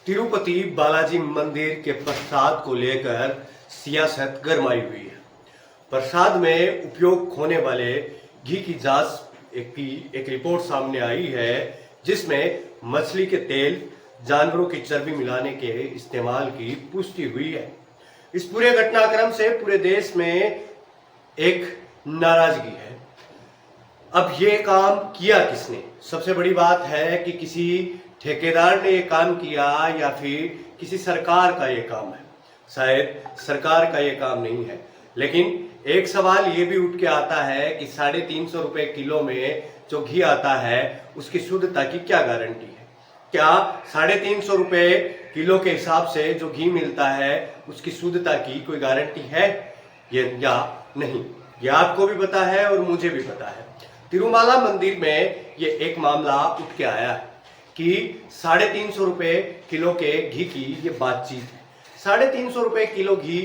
तिरुपति बालाजी मंदिर के प्रसाद को लेकर सियासत गरमाई हुई है। प्रसाद में उपयोग होने वाले घी की जांच एक रिपोर्ट सामने आई है, जिसमें मछली के तेल, जानवरों की चर्बी मिलाने के इस्तेमाल की पुष्टि हुई है। इस पूरे घटनाक्रम से पूरे देश में एक नाराजगी है। अब ये काम किया किसने? सबसे बड़ी बात है कि किसी ठेकेदार ने ये काम किया या फिर किसी सरकार का ये काम है। शायद सरकार का ये काम नहीं है, लेकिन एक सवाल ये भी उठ के आता है कि 350 रुपए किलो में जो घी आता है उसकी शुद्धता की क्या गारंटी है? क्या 350 रुपए किलो के हिसाब से जो घी मिलता है उसकी शुद्धता की कोई गारंटी है या नहीं? ये आपको भी पता है और मुझे भी पता है। तिरुमाला मंदिर में ये एक मामला उठ के आया है कि 350 रुपए किलो के घी की ये बातचीत है। 350 रुपए किलो घी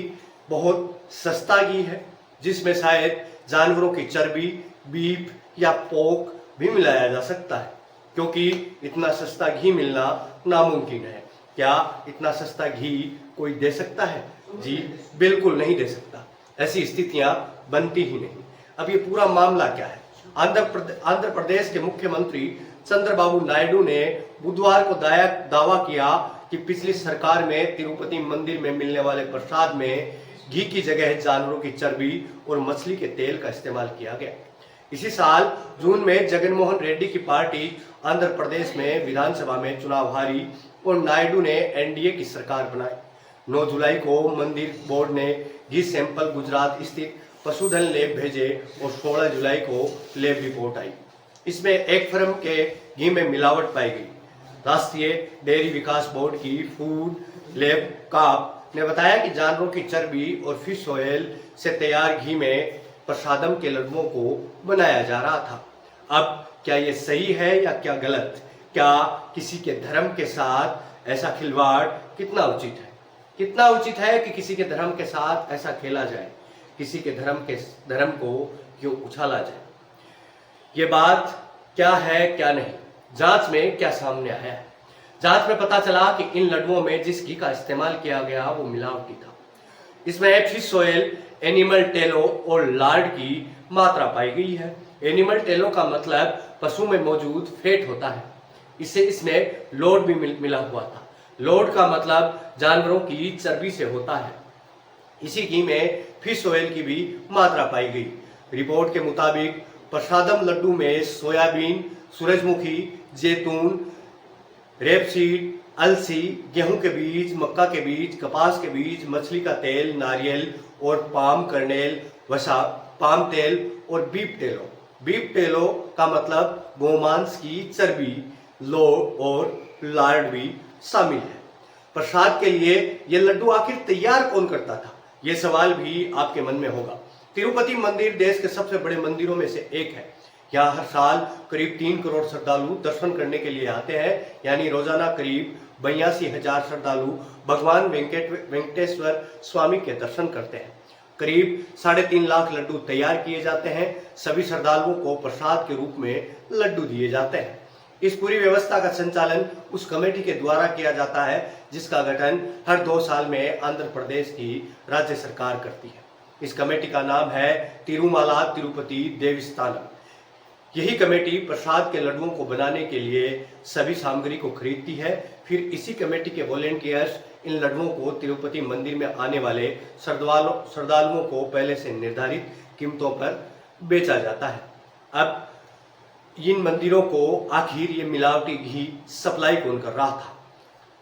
बहुत सस्ता घी है, जिसमें शायद जानवरों की चर्बी, बीफ या पोक भी मिलाया जा सकता है, क्योंकि इतना सस्ता घी मिलना नामुमकिन है। क्या इतना सस्ता घी कोई दे सकता है? जी बिल्कुल नहीं दे सकता। ऐसी स्थितियां बनती ही नहीं। अब ये पूरा मामला क्या है? आंध्र प्रदेश के मुख्यमंत्री चंद्रबाबू नायडू ने बुधवार को दावा किया कि पिछली सरकार में तिरुपति मंदिर में मिलने वाले प्रसाद में घी की जगह जानवरों की चर्बी और मछली के तेल का इस्तेमाल किया गया। इसी साल जून में जगनमोहन रेड्डी की पार्टी आंध्र प्रदेश में विधानसभा में चुनाव हारी और नायडू ने एनडीए की सरकार बनाई। 9 जुलाई को मंदिर बोर्ड ने घी सैंपल गुजरात स्थित पशुधन लैब भेजे और 16 जुलाई को लैब रिपोर्ट आई। इसमें एक फर्म के घी में मिलावट पाई गई। राष्ट्रीय डेयरी विकास बोर्ड की फूड लैब काप ने बताया कि जानवरों की चर्बी और फिश ऑयल से तैयार घी में प्रसादम के लड्डुओं को बनाया जा रहा था। अब क्या ये सही है या क्या गलत? क्या किसी के धर्म के साथ ऐसा खिलवाड़ कितना उचित है? कितना उचित है कि किसी के धर्म के साथ ऐसा खेला जाए? किसी के धर्म को क्यों उछाला जाए? ये बात क्या है क्या नहीं? जांच में क्या सामने आया है? जांच में पता चला कि इन लड्डुओं में जिस घी का इस्तेमाल किया गया वो मिलावटी था। इसमें फिश ऑयल, एनिमल टेलो और लार्ड की मात्रा पाई गई है। एनिमल टेलो का मतलब पशु में मौजूद फैट होता है। इसमें लोड भी मिला हुआ था। लोड का मतलब जानवरों की चर्बी से होता है। इसी घी में फिश ऑयल की भी मात्रा पाई गई। रिपोर्ट के मुताबिक प्रसादम लड्डू में सोयाबीन, सूरजमुखी, जैतून, रेपसीड, अलसी, गेहूं के बीज, मक्का के बीज, कपास के बीज, मछली का तेल, नारियल और पाम कर्नेल, वसा, पाम तेल और बीफ टेलो का मतलब गोमांस की चर्बी, लो और लार्ड भी शामिल है। प्रसाद के लिए ये लड्डू आखिर तैयार कौन करता था? ये सवाल भी आपके मन में होगा। तिरुपति मंदिर देश के सबसे बड़े मंदिरों में से एक है। यहाँ हर साल करीब 3 करोड़ श्रद्धालु दर्शन करने के लिए आते हैं, यानी रोजाना करीब 82,000 श्रद्धालु भगवान वेंकटेश्वर स्वामी के दर्शन करते हैं। करीब 3.5 लाख लड्डू तैयार किए जाते हैं। सभी श्रद्धालुओं को प्रसाद के रूप में लड्डू दिए जाते हैं। इस पूरी व्यवस्था का संचालन उस कमेटी के द्वारा किया जाता है जिसका गठन हर 2 साल में आंध्र प्रदेश की राज्य सरकार करती है। इस कमेटी का नाम है तिरुमाला तिरुपति देवस्थानम। यही कमेटी प्रसाद के लड्डुओं को बनाने के लिए सभी सामग्री को खरीदती है। फिर इसी कमेटी के वॉलेंटियर्स इन लड्डुओं को तिरुपति मंदिर में आने वाले श्रद्धालुओं को पहले से निर्धारित कीमतों पर बेचा जाता है। अब इन मंदिरों को आखिर ये मिलावटी घी सप्लाई कौन कर रहा था?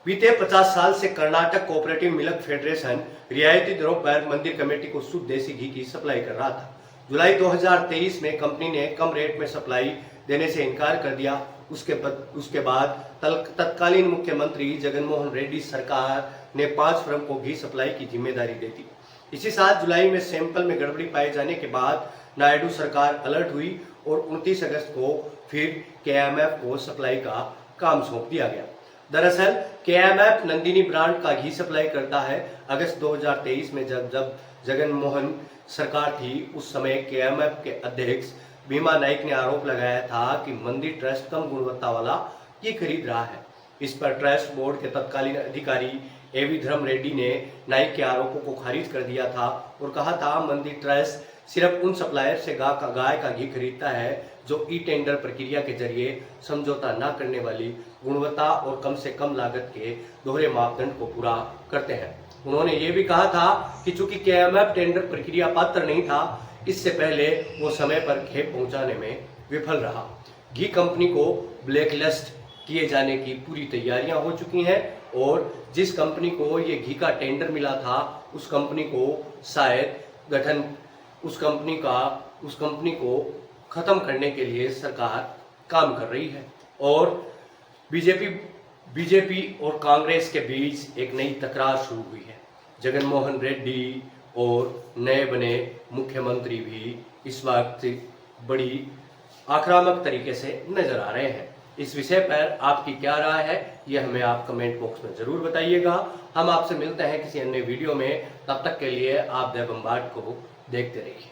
बीते 50 साल से कर्नाटक कोऑपरेटिव मिल्क फेडरेशन रियायती दरों पर मंदिर कमेटी को शुद्ध देसी घी की सप्लाई कर रहा था। जुलाई 2023 में कंपनी ने कम रेट में सप्लाई देने से इनकार कर दिया। उसके बाद तत्कालीन मुख्यमंत्री जगनमोहन रेड्डी सरकार ने 5 फर्म को घी सप्लाई की जिम्मेदारी दे दी। इसी साल जुलाई में सैंपल में गड़बड़ी पाए जाने के बाद नायडू सरकार अलर्ट हुई और 29 अगस्त को फिर केएमएफ को सप्लाई का काम सौंप दिया गया। दरअसल केएमएफ नंदिनी ब्रांड का घी सप्लाई करता है। अगस्त 2023 में जब जगनमोहन सरकार थी, उस समय केएमएफ के अध्यक्ष भीमा नाइक ने आरोप लगाया था कि मंदिर ट्रस्ट कम गुणवत्ता वाला घी खरीद रहा है। इस पर ट्रस्ट बोर्ड के तत्कालीन अधिकारी एवी धर्म रेड्डी ने नाइक के आरोपों को खारिज कर दिया था और कहा था मंदिर ट्रस्ट सिर्फ उन सप्लायर से गाय का घी खरीदता है जो ई टेंडर प्रक्रिया के जरिए समझौता न करने वाली गुणवत्ता और कम से कम लागत के दोहरे मापदंड को पूरा करते हैं। उन्होंने ये भी कहा था कि चूंकि केएमएफ टेंडर प्रक्रिया पात्र नहीं था, इससे पहले वो समय पर खेप पहुंचाने में विफल रहा। घी कंपनी को ब्लैकलिस्ट किए जाने की पूरी तैयारियां हो चुकी हैं और जिस कंपनी को ये घी का टेंडर मिला था उस कंपनी को शायद उस कंपनी को खत्म करने के लिए सरकार काम कर रही है और बीजेपी और कांग्रेस के बीच एक नई तकरार शुरू हुई है। जगन मोहन रेड्डी और नए बने मुख्यमंत्री भी इस वक्त बड़ी आक्रामक तरीके से नजर आ रहे हैं। इस विषय पर आपकी क्या राय है, ये हमें आप कमेंट बॉक्स में जरूर बताइएगा। हम आपसे मिलते हैं किसी अन्य वीडियो में, तब तक के लिए आप द बम्बार्ड को देखते रहिए।